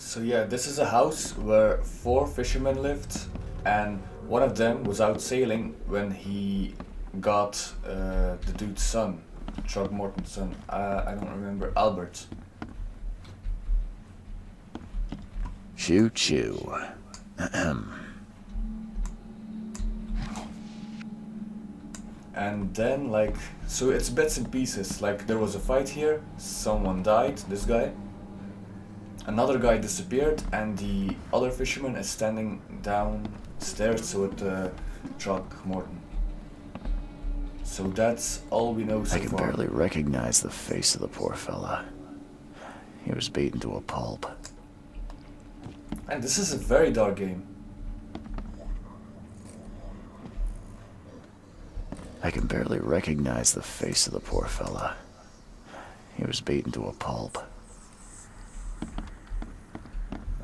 So yeah, this is a house where four fishermen lived, and one of them was out sailing when he got the dude's son, Throgmorton's son. I don't remember, Albert. Choo choo. And then like, so it's bits and pieces. Like there was a fight here, someone died, this guy. Another guy disappeared, and the other fisherman is standing downstairs with Throgmorton. So that's all we know so I can far. barely recognize the face of the poor fella. He was beaten to a pulp. And this is a very dark game. I can barely recognize the face of the poor fella. He was beaten to a pulp.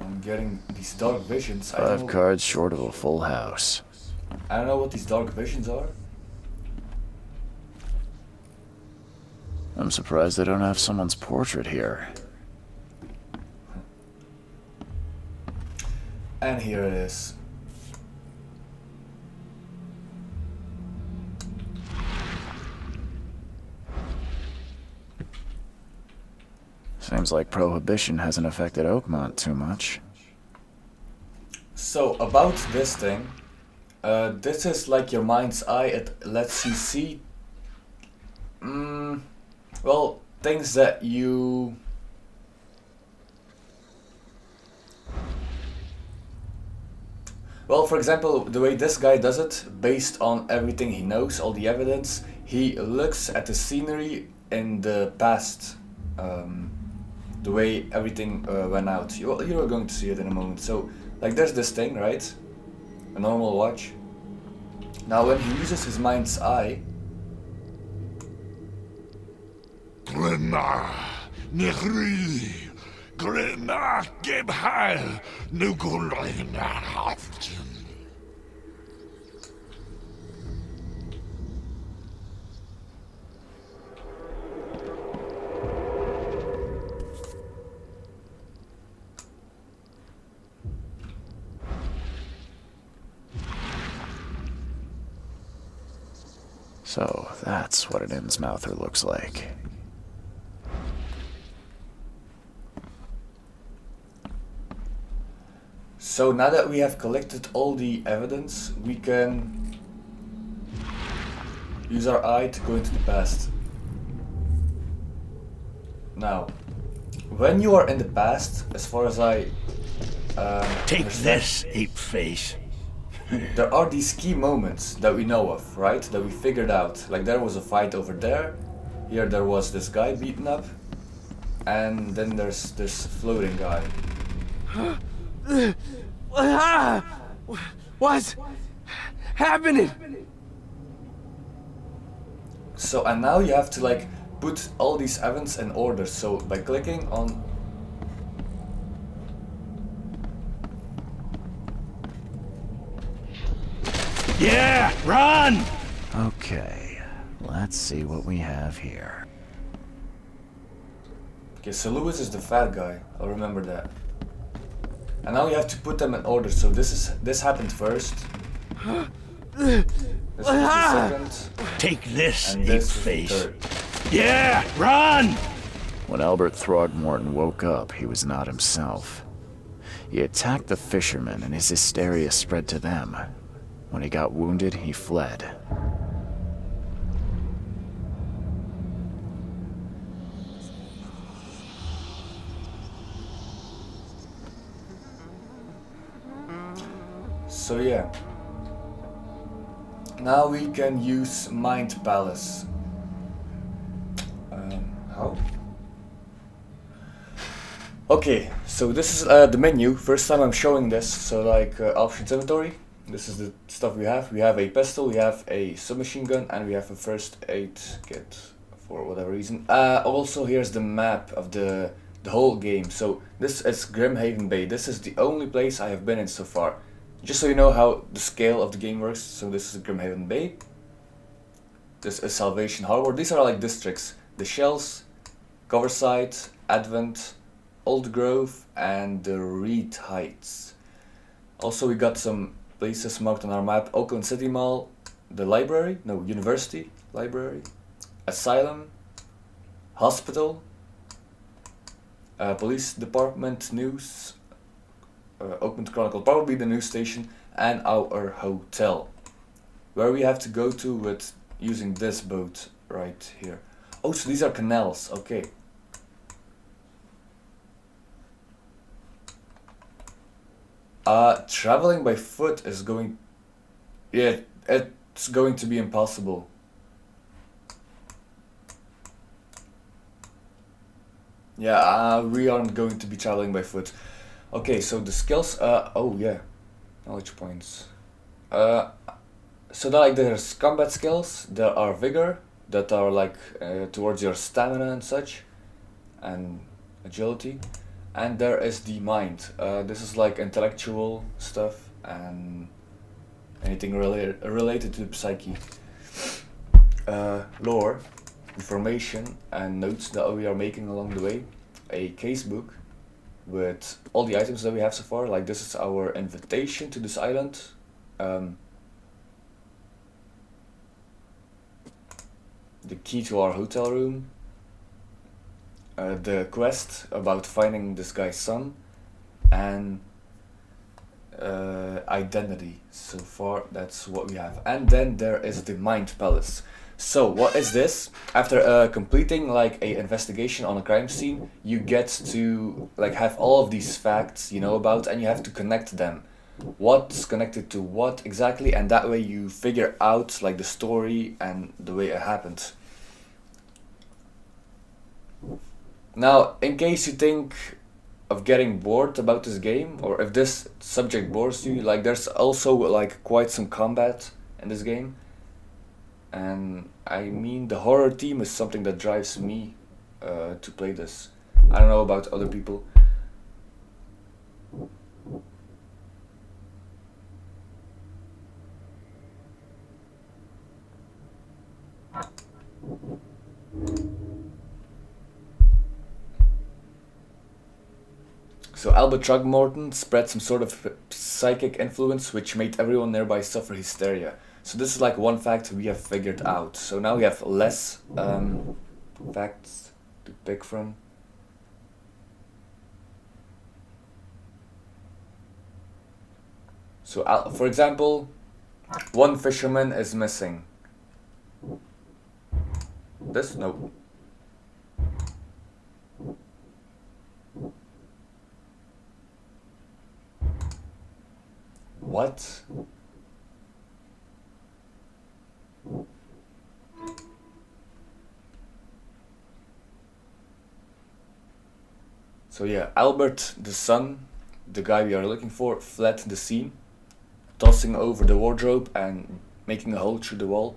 I'm getting these dark visions. Five cards short of a full house. I don't know what these dark visions are. I'm surprised they don't have someone's portrait here. And here it is. Seems like Prohibition hasn't affected Oakmont too much. So about this thing, this is like your mind's eye. It lets you see, well, things that you. Well, for example, the way this guy does it, based on everything he knows, all the evidence, he looks at the scenery in the past, the way everything went out. You're going to see it in a moment. So, like, there's this thing, right? A normal watch. Now, when he uses his mind's eye, Glenna, Nigri, Glenna, Gebhal, Nugulina, Hafton. So, that's what an Innsmouther looks like. so now that we have collected all the evidence, we can use our eye to go into the past. Now, when you are in the past, as far as I Take understand, this, ape face. there are these key moments that we know of, right? That we figured out. Like there was a fight over there, here there was this guy beaten up, and then there's this floating guy. What's happening? So, and now you have to like put all these events in order. So by clicking on Yeah, run! Okay, let's see what we have here. okay, so Lewis is the fat guy. I'll remember that. And now you have to put them in order. So this happened first. This was the second, Take this, and ape this was the face. third. Yeah, run! When Albert Throgmorton woke up, he was not himself. He attacked the fishermen, and his hysteria spread to them. When he got wounded, he fled. So yeah. Now we can use Mind Palace. How? Okay, so this is the menu. First time I'm showing this. So like options inventory. This is the stuff we have. We have a pistol, we have a submachine gun, and we have a first aid kit for whatever reason. Also here's the map of the whole game. So this is Grimhaven Bay. This is the only place I have been in so far. Just so you know how the scale of the game works. So this is Grimhaven Bay. This is Salvation Harbor. These are like districts. The Shells, Coverside, Advent, Old Grove and the Reed Heights. Also we got some places marked on our map: Oakland City Mall, the library, no, University Library, Asylum, Hospital, Police Department, News, Oakland Chronicle, probably the news station, and our hotel, where we have to go to with using this boat right here. Oh, so these are canals, okay. Traveling by foot is going... Yeah, it's going to be impossible. Yeah, we aren't going to be traveling by foot. Okay, so the skills, oh yeah, knowledge points. So like there's combat skills, there are vigor, that are like towards your stamina and such, and agility. And there is the mind. This is like intellectual stuff and anything related to psyche. Lore, information and notes that we are making along the way. A casebook with all the items that we have so far. Like this is our invitation to this island. The key to our hotel room. The quest about finding this guy's son, and identity. So far that's what we have. And then there is the Mind Palace. So what is this? After completing like a investigation on a crime scene, you get to like have all of these facts you know about, and you have to connect them. What's connected to what exactly, and that way you figure out like the story and the way it happened. Now, in case you think of getting bored about this game, or if this subject bores you, like there's also like quite some combat in this game. And I mean, the horror theme is something that drives me to play this. I don't know about other people. So Albert Throgmorton spread some sort of psychic influence which made everyone nearby suffer hysteria. So this is like one fact we have figured out. So now we have less facts to pick from. So for example, one fisherman is missing. This? No. What? So yeah, Albert, the son, the guy we are looking for, fled the scene, tossing over the wardrobe and making a hole through the wall.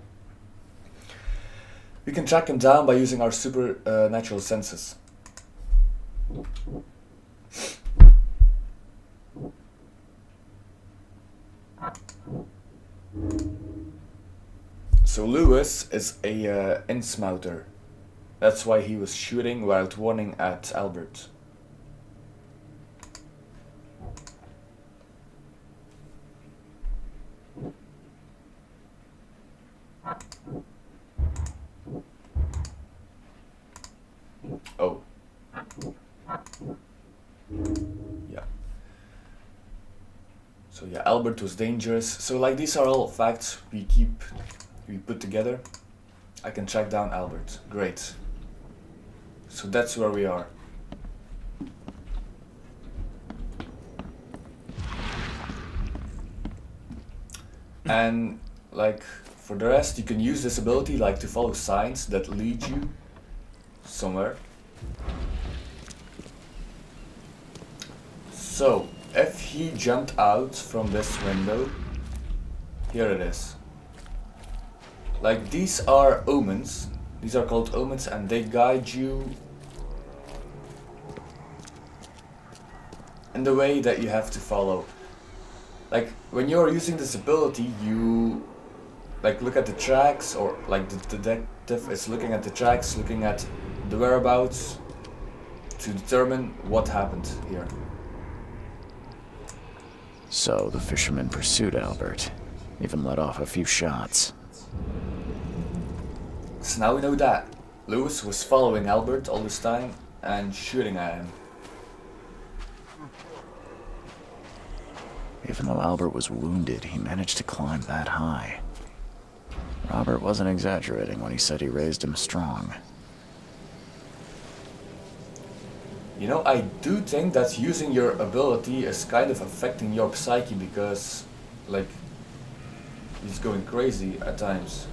We can track him down by using our supernatural senses. So Lewis is a Innsmouter. That's why he was shooting without warning at Albert. Oh. Yeah. So yeah, Albert was dangerous. So like these are all facts we put together. I can track down Albert. Great. So that's where we are. And like for the rest, you can use this ability like to follow signs that lead you somewhere. So if he jumped out from this window, here it is. Like these are omens. These are called omens, and they guide you in the way that you have to follow. Like when you're using this ability, you like look at the tracks, or like the detective is looking at the tracks, looking at the whereabouts to determine what happened here. So the fisherman pursued Albert, even let off a few shots. So now we know that Lewis was following Albert all this time and shooting at him. Even though Albert was wounded, he managed to climb that high. Robert wasn't exaggerating when he said he raised him strong. You know, I do think that using your ability is kind of affecting your psyche because, like, he's going crazy at times.